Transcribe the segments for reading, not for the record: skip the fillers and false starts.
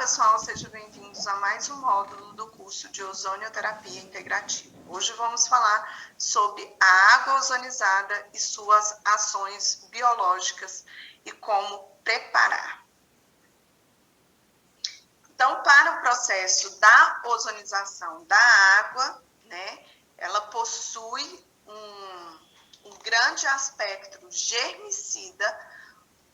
pessoal, sejam bem-vindos a mais um módulo do curso de Ozonioterapia Integrativa. Hoje vamos falar sobre a água ozonizada e suas ações biológicas e como preparar. Então, para o processo da ozonização da água, ela possui um grande aspecto germicida,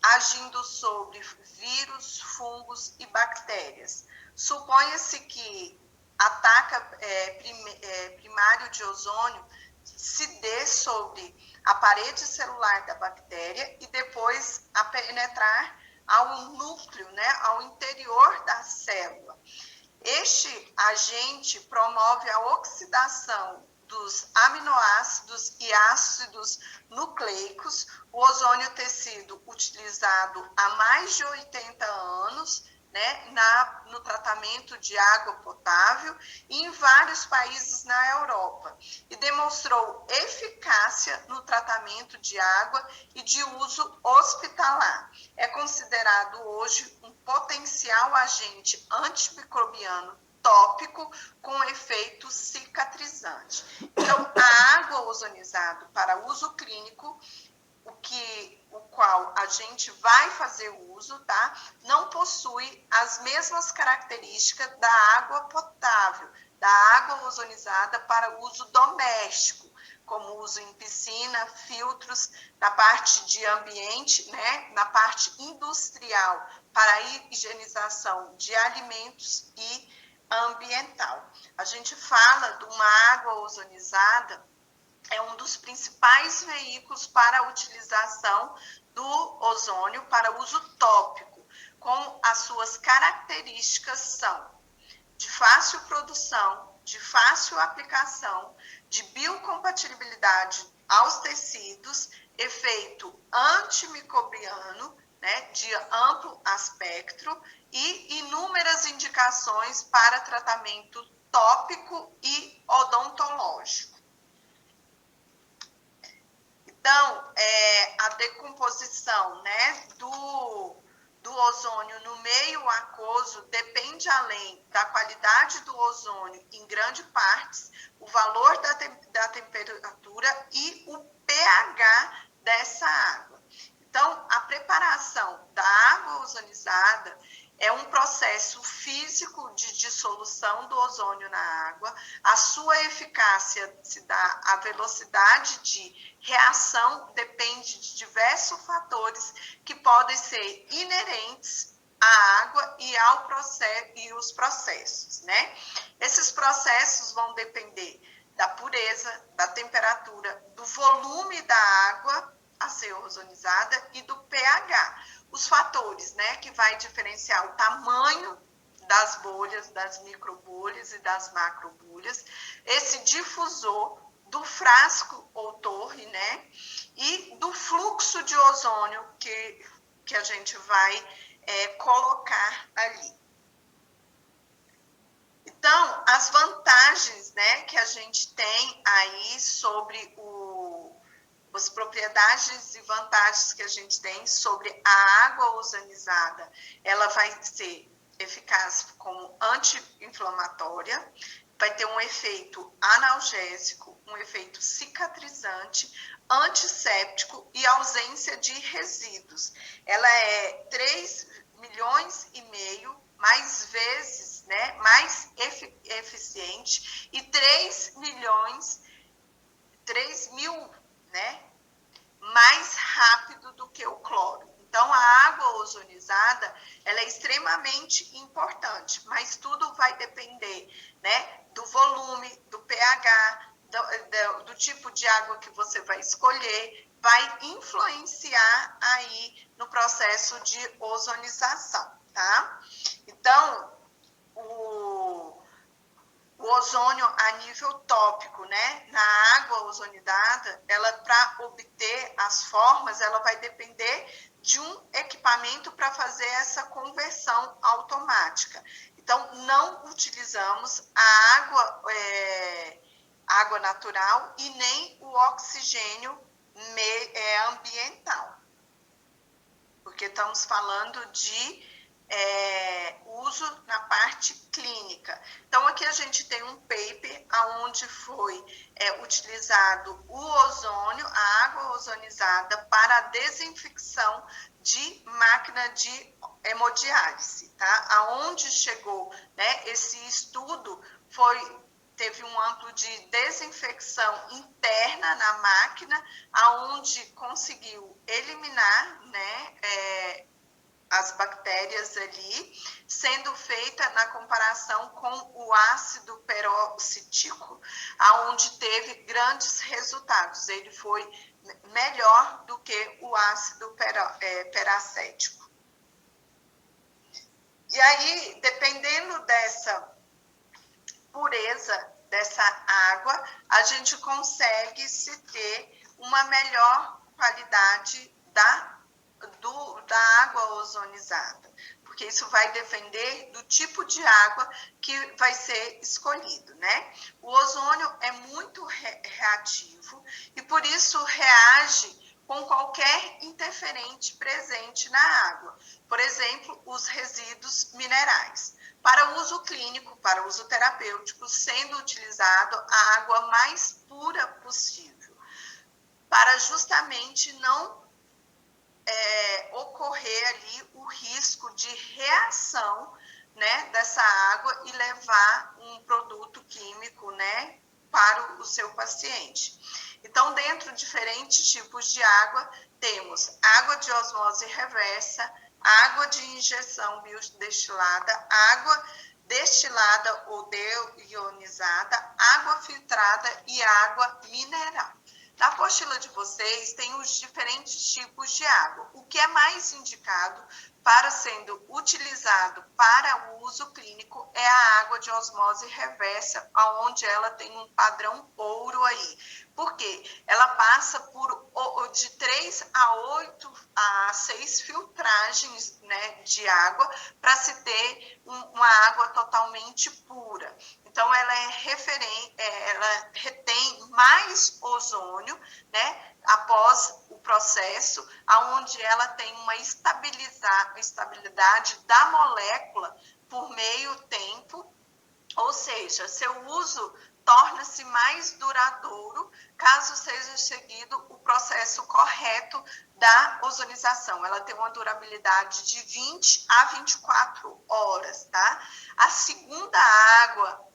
agindo sobre vírus, fungos e bactérias. Suponha-se que ataque primário de ozônio se dê sobre a parede celular da bactéria e depois a penetrar ao núcleo, ao interior da célula. Este agente promove a oxidação dos aminoácidos e ácidos nucleicos. O ozônio tem sido utilizado há mais de 80 anos, no tratamento de água potável e em vários países na Europa, e demonstrou eficácia no tratamento de água e de uso hospitalar. É considerado hoje um potencial agente antimicrobiano tópico com efeito cicatrizante. Então, a água ozonizada para uso clínico, o qual a gente vai fazer uso, não possui as mesmas características da água potável, da água ozonizada para uso doméstico, como uso em piscina, filtros, na parte de ambiente, na parte industrial, para a higienização de alimentos e ambiental. A gente fala de uma água ozonizada, é um dos principais veículos para a utilização do ozônio para uso tópico, com as suas características são de fácil produção, de fácil aplicação, de biocompatibilidade aos tecidos, efeito antimicrobiano, de amplo espectro e inúmeras indicações para tratamento tópico e odontológico. Então, a decomposição do ozônio no meio aquoso depende, além da qualidade do ozônio, em grande parte, o valor da temperatura e o pH dessa água. Então, a preparação da água ozonizada é um processo físico de dissolução do ozônio na água. A sua eficácia se dá, a velocidade de reação depende de diversos fatores que podem ser inerentes à água e ao processo e os processos, Esses processos vão depender da pureza, da temperatura, do volume da água a ser ozonizada e do pH. Os fatores, que vai diferenciar o tamanho das bolhas, das microbolhas e das macrobolhas, esse difusor do frasco ou torre, e do fluxo de ozônio que a gente vai colocar ali. Então, as vantagens, que a gente tem aí sobre as propriedades e vantagens que a gente tem sobre a água ozonizada, ela vai ser eficaz como anti-inflamatória, vai ter um efeito analgésico, um efeito cicatrizante, antisséptico e ausência de resíduos. Ela é 3,5 milhões mais vezes, mais eficiente e 3 mil, mais rápido do que o cloro. Então, a água ozonizada, ela é extremamente importante, mas tudo vai depender, do volume, do pH, do tipo de água que você vai escolher, vai influenciar aí no processo de ozonização, tá? Então, o ozônio a nível tópico, na água ozonizada, ela, para obter as formas, ela vai depender de um equipamento para fazer essa conversão automática. Então, não utilizamos a água natural e nem o oxigênio ambiental, porque estamos falando de uso na parte clínica. Então, aqui a gente tem um paper onde foi utilizado o ozônio, a água ozonizada, para a desinfecção de máquina de hemodiálise, tá? Aonde chegou, né, esse estudo teve um amplo de desinfecção interna na máquina, aonde conseguiu eliminar, né, as bactérias ali, sendo feita na comparação com o ácido peroxítico, aonde teve grandes resultados. Ele foi melhor do que o ácido peracético. E aí, dependendo dessa pureza dessa água, a gente consegue se ter uma melhor qualidade da água ozonizada, porque isso vai depender do tipo de água que vai ser escolhido, né? O ozônio é muito reativo e por isso reage com qualquer interferente presente na água. Por exemplo, os resíduos minerais. Para uso clínico, para uso terapêutico, sendo utilizado a água mais pura possível, para justamente não ocorrer ali o risco de reação, né, dessa água e levar um produto químico, né, para o seu paciente. Então, dentro de diferentes tipos de água, temos água de osmose reversa, água de injeção biodestilada, água destilada ou deionizada, água filtrada e água mineral. Na apostila de vocês tem os diferentes tipos de água. O que é mais indicado para sendo utilizado para o uso clínico é a água de osmose reversa, onde ela tem um padrão ouro aí. Por quê? Ela passa por de 3 a 8 a 6 filtragens, né, de água para se ter uma água totalmente pura. Então, ela ela retém mais ozônio, né, após o processo, onde ela tem uma estabilidade da molécula por meio tempo, ou seja, seu uso torna-se mais duradouro caso seja seguido o processo correto da ozonização. Ela tem uma durabilidade de 20 a 24 horas, tá? A segunda água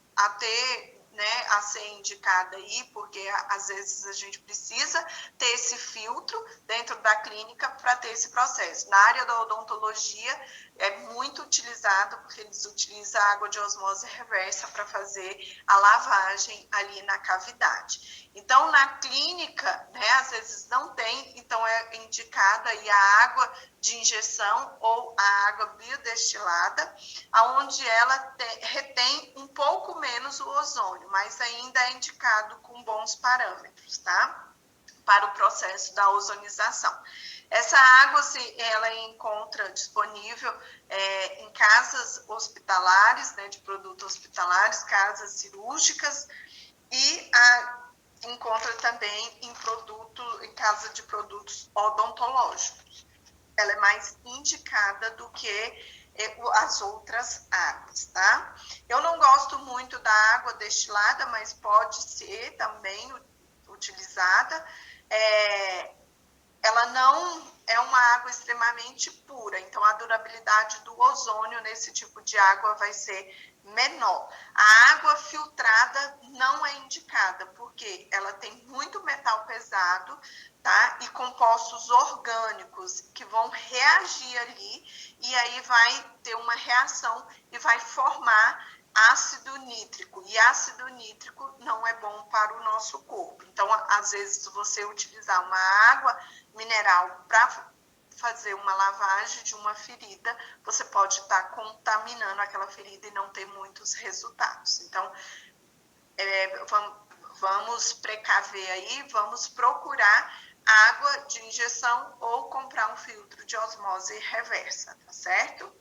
a ser indicada aí, porque às vezes a gente precisa ter esse filtro dentro da clínica para ter esse processo. Na área da odontologia é muito utilizado, porque eles utilizam a água de osmose reversa para fazer a lavagem ali na cavidade. Então, na clínica, né, às vezes não tem, então é indicada aí a água de injeção ou a água biodestilada, onde ela retém um pouco menos o ozônio, mas ainda é indicado com bons parâmetros, tá? Para o processo da ozonização. Essa água ela encontra disponível em casas hospitalares, né, de produtos hospitalares, casas cirúrgicas e encontra também em casa de produtos odontológicos. Ela é mais indicada do que as outras águas, tá? Eu não gosto muito da água destilada, mas pode ser também utilizada. Ela não é uma água extremamente pura, então a durabilidade do ozônio nesse tipo de água vai ser menor. A água filtrada não é indicada, porque ela tem muito metal pesado, tá? E compostos orgânicos que vão reagir ali, e aí vai ter uma reação e vai formar ácido nítrico, e ácido nítrico não é bom para o nosso corpo. Então, às vezes, você utilizar uma água mineral para fazer uma lavagem de uma ferida, você pode estar contaminando aquela ferida e não ter muitos resultados. Então, vamos precaver aí, vamos procurar água de injeção ou comprar um filtro de osmose reversa, tá certo?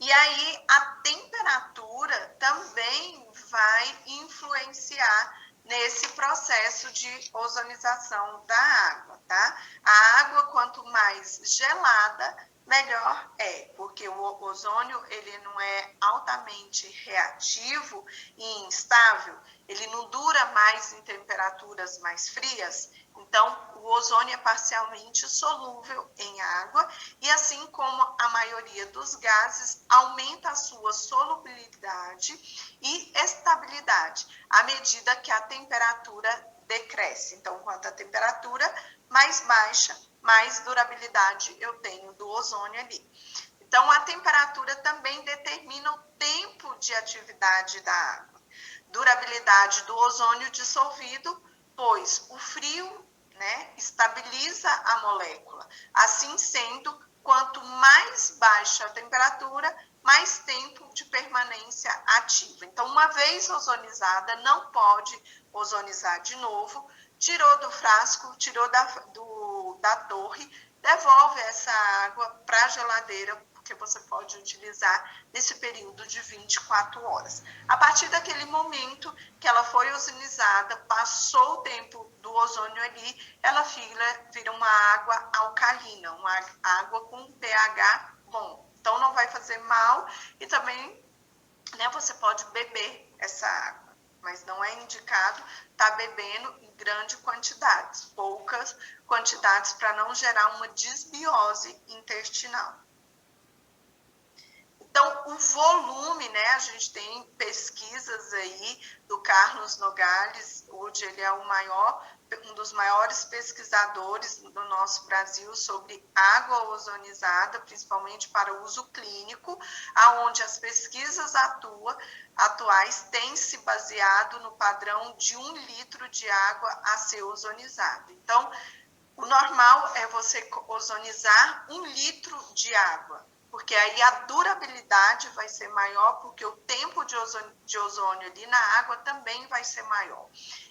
E aí, a temperatura também vai influenciar nesse processo de ozonização da água, tá? A água, quanto mais gelada, melhor é, porque o ozônio ele não é altamente reativo e instável, ele não dura mais em temperaturas mais frias, então o ozônio é parcialmente solúvel em água e assim como a maioria dos gases, aumenta a sua solubilidade e estabilidade à medida que a temperatura decresce. Então, quanto a temperatura mais baixa, mais durabilidade eu tenho do ozônio ali. Então, a temperatura também determina o tempo de atividade da água. Durabilidade do ozônio dissolvido, pois o frio, né, estabiliza a molécula. Assim sendo, quanto mais baixa a temperatura, mais tempo de permanência ativa. Então, uma vez ozonizada, não pode ozonizar de novo, tirou do frasco, tirou da torre, devolve essa água para a geladeira, porque você pode utilizar nesse período de 24 horas. A partir daquele momento que ela foi ozonizada, passou o tempo do ozônio ali, ela vira uma água alcalina, uma água com pH bom. Então, não vai fazer mal e também, né, você pode beber essa água, mas não é indicado estar bebendo em grande quantidades, poucas quantidades para não gerar uma desbiose intestinal. Então, o volume, né, a gente tem pesquisas aí do Carlos Nogales, hoje ele é um dos maiores pesquisadores do nosso Brasil sobre água ozonizada, principalmente para uso clínico, aonde as pesquisas atuais têm se baseado no padrão de 1 litro de água a ser ozonizado. Então, o normal é você ozonizar 1 litro de água, porque aí a durabilidade vai ser maior, porque o tempo de ozônio ali na água também vai ser maior.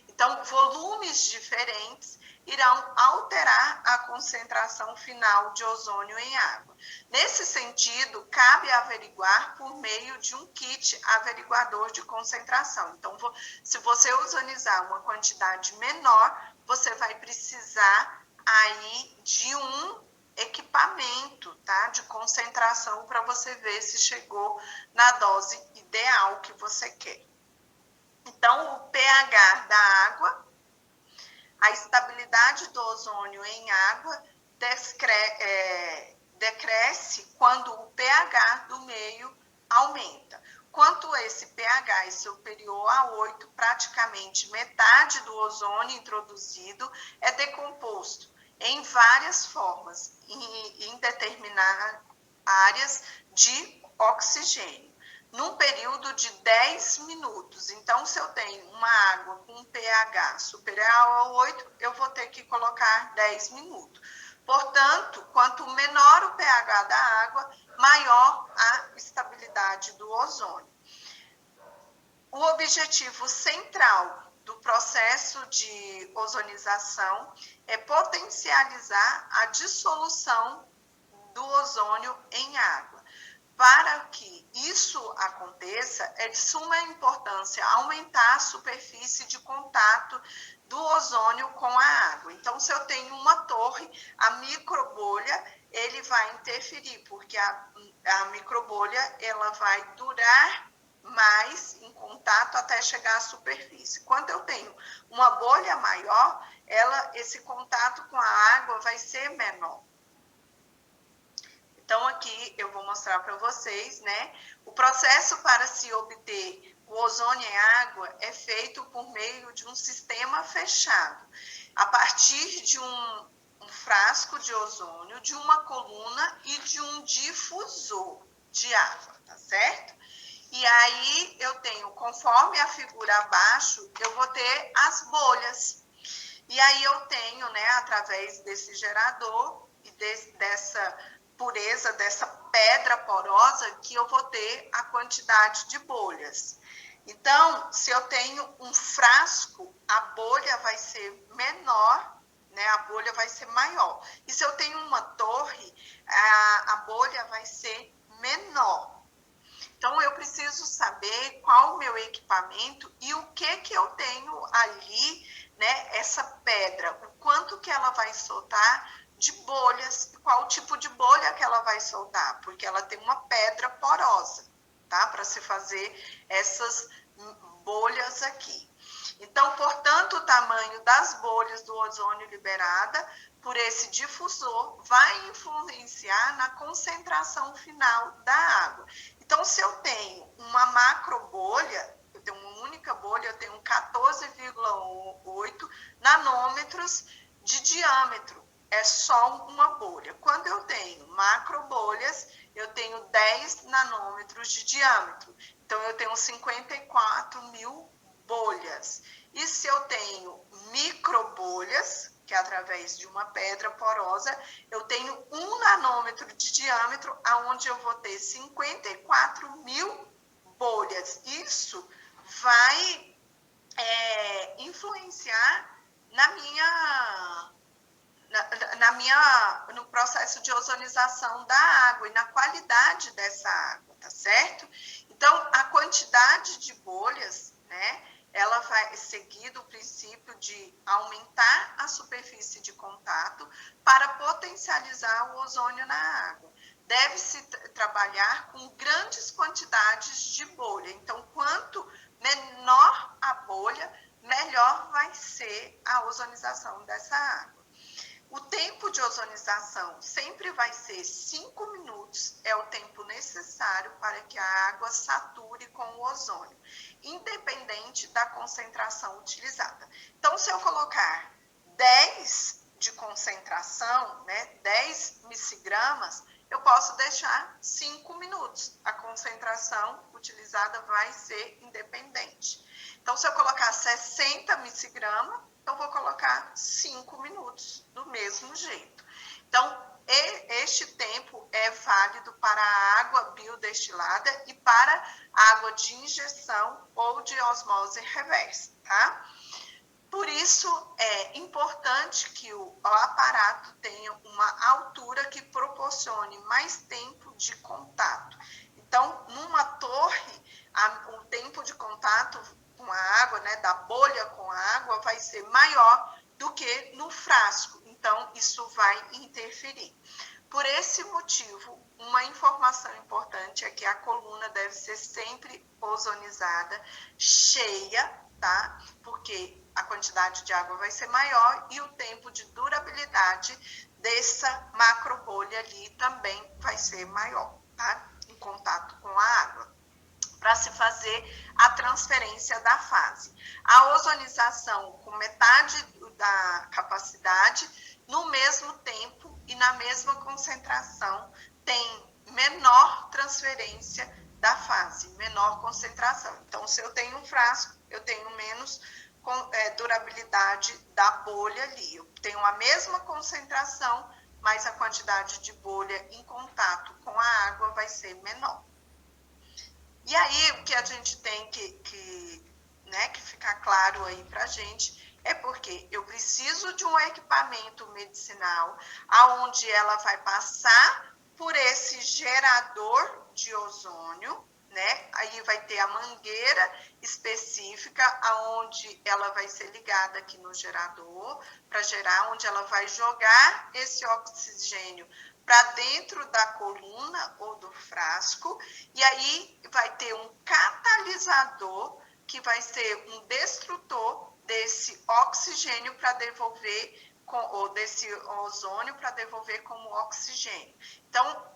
Então, volumes diferentes irão alterar a concentração final de ozônio em água. Nesse sentido, cabe averiguar por meio de um kit averiguador de concentração. Então, se você ozonizar uma quantidade menor, você vai precisar aí de um equipamento, tá, de concentração para você ver se chegou na dose ideal que você quer. Então, o pH da água, a estabilidade do ozônio em água decresce quando o pH do meio aumenta. Quanto esse pH é superior a 8, praticamente metade do ozônio introduzido é decomposto em várias formas, em determinadas áreas de oxigênio, num período de 10 minutos. Então, se eu tenho uma água com um pH superior a 8, eu vou ter que colocar 10 minutos. Portanto, quanto menor o pH da água, maior a estabilidade do ozônio. O objetivo central do processo de ozonização é potencializar a dissolução do ozônio em água. Para que isso aconteça, é de suma importância aumentar a superfície de contato do ozônio com a água. Então, se eu tenho uma torre, a microbolha, ele vai interferir, porque a microbolha, ela vai durar mais em contato até chegar à superfície. Quando eu tenho uma bolha maior, esse contato com a água vai ser menor. Então, aqui eu vou mostrar para vocês, né? O processo para se obter o ozônio em água é feito por meio de um sistema fechado, a partir de um frasco de ozônio, de uma coluna e de um difusor de água, tá certo? E aí eu tenho, conforme a figura abaixo, eu vou ter as bolhas. E aí eu tenho, né, através desse gerador e dessa pureza, dessa pedra porosa, que eu vou ter a quantidade de bolhas. Então, se eu tenho um frasco, a bolha vai ser menor, né, a bolha vai ser maior. E se eu tenho uma torre, a bolha vai ser menor. Então, eu preciso saber qual o meu equipamento e o que eu tenho ali, né, essa pedra, o quanto que ela vai soltar de bolhas. Qual tipo de bolha que ela vai soltar? Porque ela tem uma pedra porosa, tá? Para se fazer essas bolhas aqui. Então, portanto, o tamanho das bolhas do ozônio liberada por esse difusor vai influenciar na concentração final da água. Então, se eu tenho uma macrobolha, eu tenho uma única bolha, eu tenho 14,8 nanômetros de diâmetro. É só uma bolha. Quando eu tenho macrobolhas, eu tenho 10 nanômetros de diâmetro. Então, eu tenho 54 mil bolhas. E se eu tenho microbolhas, que é através de uma pedra porosa, eu tenho 1 nanômetro de diâmetro, aonde eu vou ter 54 mil bolhas. Isso vai influenciar no processo de ozonização da água e na qualidade dessa água, tá certo? Então, a quantidade de bolhas, né, ela vai seguir do princípio de aumentar a superfície de contato para potencializar o ozônio na água. Deve-se trabalhar com grandes quantidades de bolha. Então, quanto menor a bolha, melhor vai ser a ozonização dessa água. O tempo de ozonização sempre vai ser 5 minutos, é o tempo necessário para que a água sature com o ozônio, independente da concentração utilizada. Então, se eu colocar 10 de concentração, né, 10 microgramas, eu posso deixar 5 minutos. A concentração utilizada vai ser independente. Então, se eu colocar 60 microgramas, eu vou colocar 5 minutos, do mesmo jeito. Então, este tempo é válido para a água biodestilada e para água de injeção ou de osmose reversa, tá? Por isso, é importante que o aparato tenha uma altura que proporcione mais tempo de contato. Então, numa torre, o tempo de contato com a água, né, da bolha com a água, vai ser maior do que no frasco. Então, isso vai interferir. Por esse motivo, uma informação importante é que a coluna deve ser sempre ozonizada, cheia, tá? Porque a quantidade de água vai ser maior e o tempo de durabilidade dessa macrobolha ali também vai ser maior, tá? Em contato com a água, para se fazer a transferência da fase. A ozonização com metade da capacidade, no mesmo tempo e na mesma concentração, tem menor transferência da fase, menor concentração. Então, se eu tenho um frasco, eu tenho menos durabilidade da bolha ali. Eu tenho a mesma concentração, mas a quantidade de bolha em contato com a água vai ser menor. E aí, o que a gente tem que ficar claro aí pra gente é porque eu preciso de um equipamento medicinal aonde ela vai passar por esse gerador de ozônio, né? Aí vai ter a mangueira específica aonde ela vai ser ligada aqui no gerador para gerar, onde ela vai jogar esse oxigênio para dentro da coluna ou do frasco, e aí vai ter um catalisador que vai ser um destrutor desse oxigênio para devolver, ou desse ozônio para devolver como oxigênio. Então,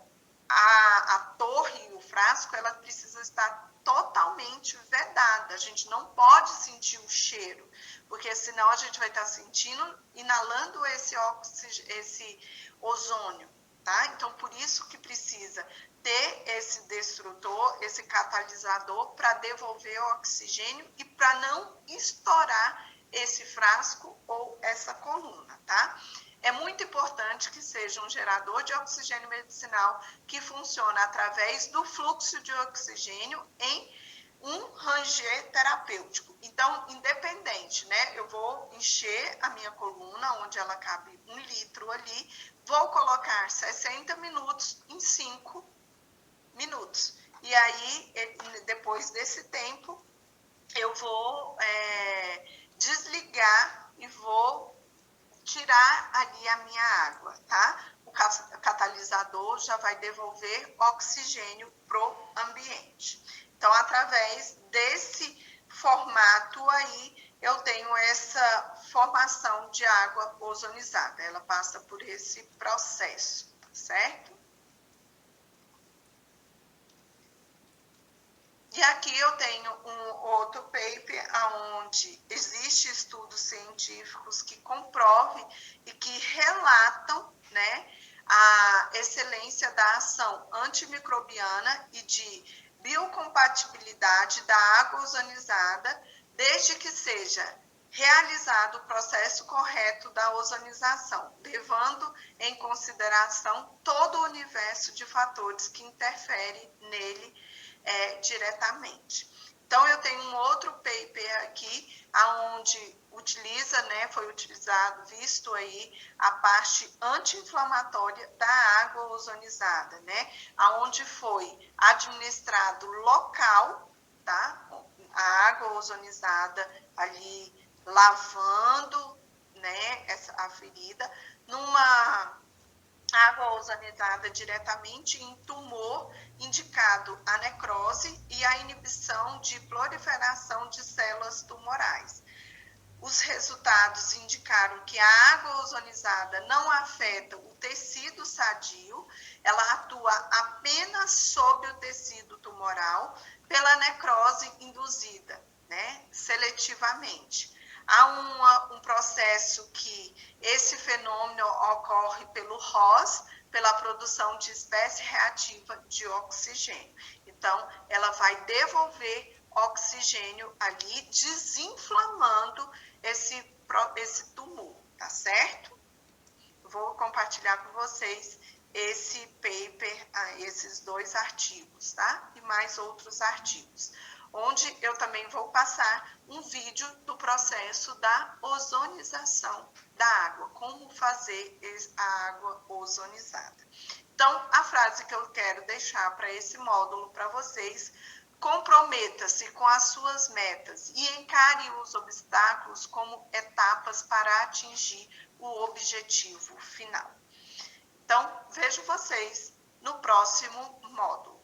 a torre e o frasco, ela precisa estar totalmente vedada. A gente não pode sentir o cheiro, porque senão a gente vai estar sentindo, inalando esse ozônio. Tá? Então, por isso que precisa ter esse destrutor, esse catalisador para devolver o oxigênio e para não estourar esse frasco ou essa coluna, tá? É muito importante que seja um gerador de oxigênio medicinal que funciona através do fluxo de oxigênio em um ranger terapêutico. Então, independente, né? Eu vou encher a minha coluna, onde ela cabe 1 litro ali, vou colocar 60 minutos em 5 minutos. E aí, depois desse tempo, eu vou desligar e vou tirar tirar ali a minha água, tá? O catalisador já vai devolver oxigênio para o ambiente. Então, através desse formato aí, eu tenho essa formação de água ozonizada. Ela passa por esse processo, certo? E aqui eu tenho um outro paper onde existem estudos científicos que comprovam e que relatam, né, a excelência da ação antimicrobiana e de biocompatibilidade da água ozonizada, desde que seja realizado o processo correto da ozonização, levando em consideração todo o universo de fatores que interferem nele diretamente. Então, eu tenho um outro paper aqui, onde utiliza, né, foi utilizado, visto aí, a parte anti-inflamatória da água ozonizada, né, onde foi administrado local, tá, a água ozonizada ali, lavando, né, a ferida, numa água ozonizada diretamente em tumor, indicado a necrose e a inibição de proliferação de células tumorais. Os resultados indicaram que a água ozonizada não afeta o tecido sadio, ela atua apenas sobre o tecido tumoral pela necrose induzida, né, seletivamente. Há um processo que esse fenômeno ocorre pelo ROS, pela produção de espécie reativa de oxigênio. Então, ela vai devolver oxigênio ali, desinflamando esse tumor, tá certo? Vou compartilhar com vocês esse paper, esses 2 artigos, tá? E mais outros artigos, onde eu também vou passar um vídeo do processo da ozonização da água, como fazer a água ozonizada. Então, a frase que eu quero deixar para esse módulo para vocês: comprometa-se com as suas metas e encare os obstáculos como etapas para atingir o objetivo final. Então, vejo vocês no próximo módulo.